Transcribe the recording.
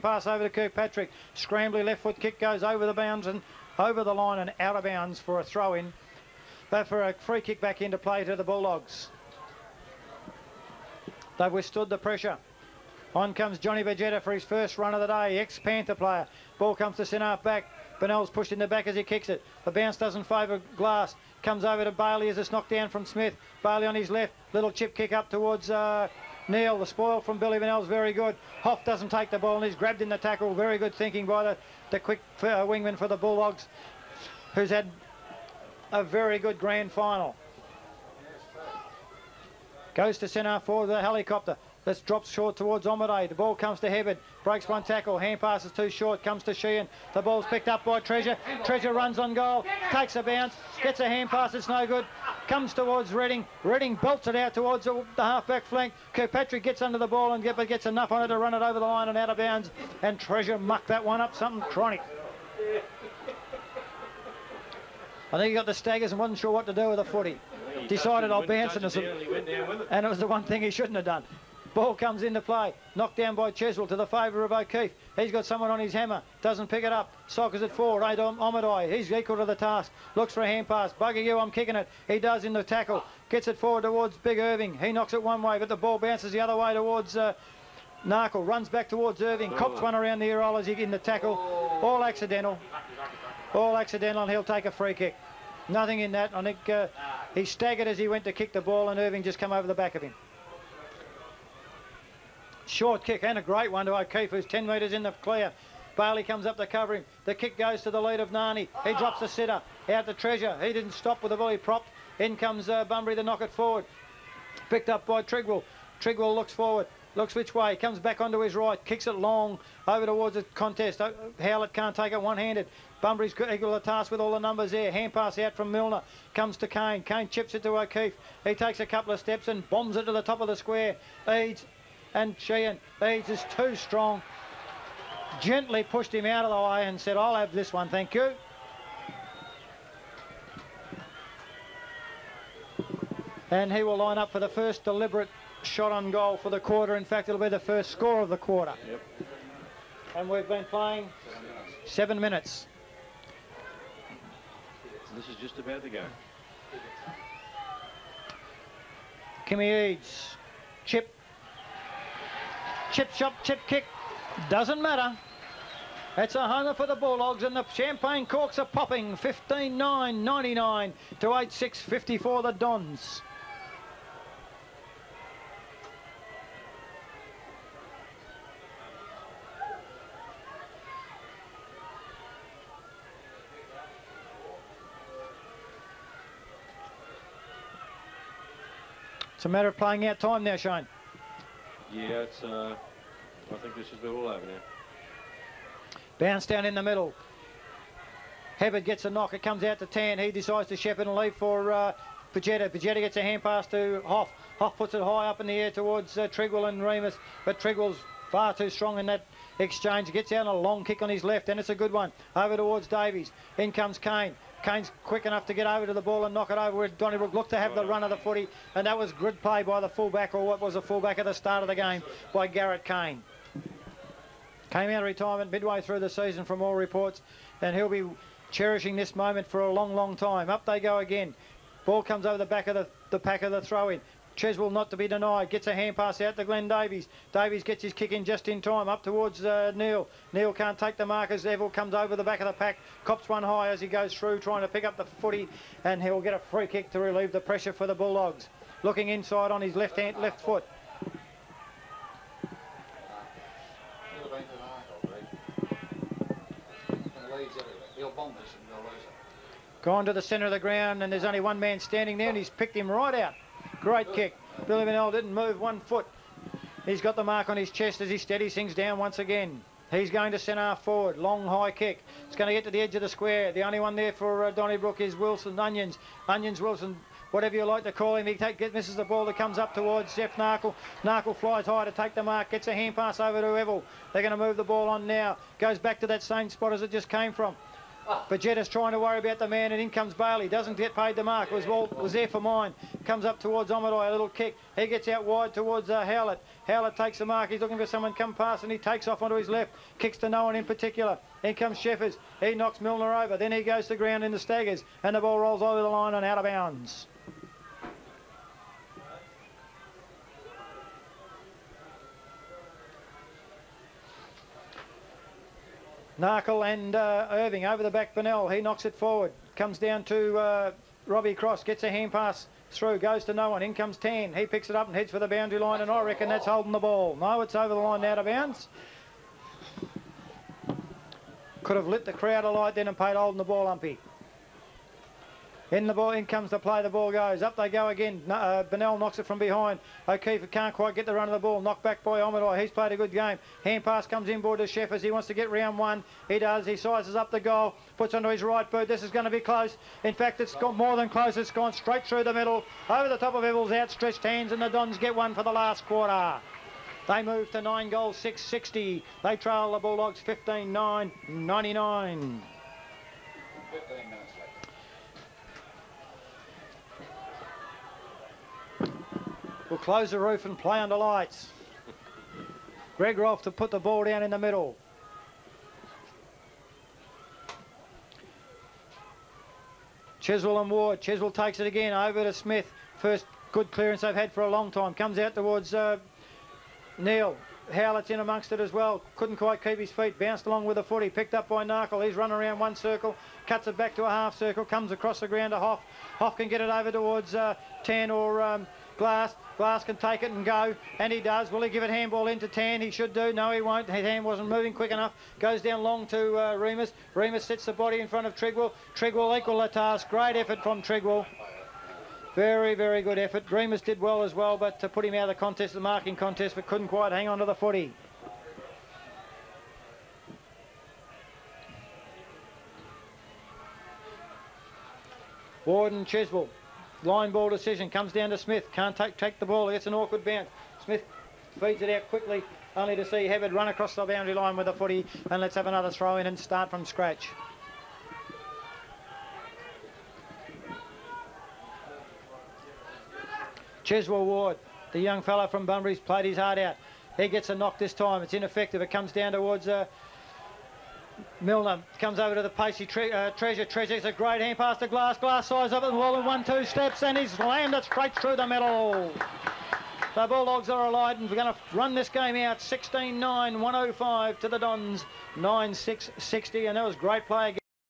pass over to Kirkpatrick. Scrambly left foot kick goes over the bounds and over the line and out of bounds for a throw in. But for a free kick back into play to the Bulldogs. They've withstood the pressure. On comes Johnny Bajetta for his first run of the day. Ex-Panther player. Ball comes to centre half back. Bonnell's pushed in the back as he kicks it. The bounce doesn't favour Glass. Comes over to Bailey as it's knocked down from Smith. Bailey on his left. Little chip kick up towards Neil. The spoil from Billy Bonnell's very good. Hoff doesn't take the ball and he's grabbed in the tackle. Very good thinking by the quick wingman for the Bulldogs, who's had a very good grand final. Goes to centre forward with a helicopter. This drops short towards Omade. The ball comes to Hebbard. Breaks one tackle. Hand pass is too short. Comes to Sheehan. The ball's picked up by Treasure. Treasure runs on goal. Takes a bounce. Gets a hand pass. It's no good. Comes towards Redding. Redding belts it out towards the half-back flank. Kirkpatrick gets under the ball and gets enough on it to run it over the line and out of bounds. And Treasure mucked that one up. Something chronic. I think he got the staggers and wasn't sure what to do with the footy. Decided I'll bounce and it was the one thing he shouldn't have done. Ball comes into play. Knocked down by Cheswell to the favour of O'Keefe. He's got someone on his hammer. Doesn't pick it up. Sockers it forward. Ain't Omadai. He's equal to the task. Looks for a hand pass. Bugger you, I'm kicking it. He does in the tackle. Gets it forward towards Big Irving. He knocks it one way, but the ball bounces the other way towards Narkle. Runs back towards Irving. Cops one around the ear roll as he in the tackle. All accidental. All accidental, and he'll take a free kick. Nothing in that. I think he staggered as he went to kick the ball, and Irving just come over the back of him. Short kick and a great one to O'Keefe, who's 10 metres in the clear. Bailey comes up to cover him. The kick goes to the lead of Nani. He drops the sitter. Out to Treasure. He didn't stop with the volley propped. In comes Bunbury to knock it forward. Picked up by Trigwell. Trigwell looks forward. Looks which way. Comes back onto his right. Kicks it long over towards the contest. Howlett can't take it one-handed. Bunbury's equal to the task with all the numbers there. Hand pass out from Milner. Comes to Kane. Kane chips it to O'Keefe. He takes a couple of steps and bombs it to the top of the square. Eads and Sheehan. Eads is too strong. Gently pushed him out of the way and said, I'll have this one, thank you. And he will line up for the first deliberate shot on goal for the quarter. In fact, it'll be the first score of the quarter. Yep. And we've been playing 7 minutes. This is just about to go. Kimmy Eads. Chip. Chip shot, chip kick. Doesn't matter. It's a homer for the Bulldogs and the champagne corks are popping. 15-9-99 to 8-6-54 the Dons. It's a matter of playing out time now, Shane. Yeah, it's. I think this is all over now. Bounce down in the middle. Hebbard gets a knock. It comes out to Tan. He decides to shepherd and leave for Pajetta. Pajetta gets a hand pass to Hoff. Hoff puts it high up in the air towards Trigwell and Remus, but Trigwell's far too strong in that exchange. He gets out on a long kick on his left, and it's a good one. Over towards Davies. In comes Kane. Kane's quick enough to get over to the ball and knock it over where Donnybrook looked to have the run of the footy, and that was good play by the fullback, or what was the fullback at the start of the game, by Garrett Kane. Came out of retirement midway through the season from all reports, and he'll be cherishing this moment for a long, long time. Up they go again. Ball comes over the back of the pack of the throw-in. Cheswell not to be denied. Gets a hand pass out to Glenn Davies. Davies gets his kick in just in time. Up towards Neil. Neil can't take the mark as Neville comes over the back of the pack. Cops one high as he goes through trying to pick up the footy, and he'll get a free kick to relieve the pressure for the Bulldogs. Looking inside on his left foot. Gone to the centre of the ground, and there's only one man standing there, and he's picked him right out. Great kick. Billy Bonnell didn't move 1 foot. He's got the mark on his chest as he steadies things down once again. He's going to centre half forward. Long high kick. It's going to get to the edge of the square. The only one there for Donnybrook is Wilson. Onions, Wilson, whatever you like to call him. He misses the ball that comes up towards Jeff Narkle. Narkle flies high to take the mark. Gets a hand pass over to Evell. They're going to move the ball on now. Goes back to that same spot as it just came from. Pagetta's trying to worry about the man, and in comes Bailey. Doesn't get paid the mark. Was there for mine. Comes up towards Omadai, a little kick. He gets out wide towards Howlett. Howlett takes the mark. He's looking for someone to come past, and he takes off onto his left. Kicks to no one in particular. In comes Sheffers. He knocks Milner over. Then he goes to ground in the staggers, and the ball rolls over the line and out of bounds. Narkle and Irving over the back. Bennell, he knocks it forward. Comes down to Robbie Cross, gets a hand pass through, goes to no one. In comes Tan. He picks it up and heads for the boundary line, and I reckon that's holding the ball. No, it's over the line, out of bounds. Could have lit the crowd alight then and paid holding the ball, umpy. In the ball, in comes the play, the ball goes. Up they go again. Bennell knocks it from behind. O'Keefe can't quite get the run of the ball. Knocked back by Omadai. He's played a good game. Hand pass comes inboard to Sheffers. He wants to get round one. He does. He sizes up the goal. Puts onto his right boot. This is going to be close. In fact, it's got more than close. It's gone straight through the middle. Over the top of Evil's outstretched hands, and the Dons get one for the last quarter. They move to 9 goals, 660. They trail the Bulldogs 15-9, 99. 15 minutes left. We'll close the roof and play under lights. Greg Rolfe to put the ball down in the middle. Chiswell and Ward. Chiswell takes it again over to Smith. First good clearance they've had for a long time. Comes out towards Neil. Howlett's in amongst it as well. Couldn't quite keep his feet. Bounced along with the footy. Picked up by Narkle. He's run around one circle. Cuts it back to a half circle. Comes across the ground to Hoff. Hoff can get it over towards Tan or Glass. Glass can take it and go, and he does. Will he give it handball into Tan? He should do. No, he won't. His hand wasn't moving quick enough. Goes down long to Remus. Remus sits the body in front of Trigwell. Trigwell equal the task. Great effort from Trigwell. Very, very good effort. Remus did well as well, but to put him out of the contest, the marking contest, but couldn't quite hang on to the footy. Ward and Chiswell. Line ball decision, comes down to Smith, can't take the ball, gets an awkward bounce. Smith feeds it out quickly, only to see Hebbard run across the boundary line with the footy, and let's have another throw in and start from scratch. Chiswell Ward, the young fella from Bunbury's played his heart out. He gets a knock this time, it's ineffective, it comes down towards Milner. Comes over to the pacey Treasure. Treasure's a great hand pass to Glass. Glass size up at the wall in 1-2 steps, and he's slammed it straight through the middle. The Bulldogs are alight, and we're going to run this game out 16-9, 105 to the Dons, 9-6-60, and that was great play again.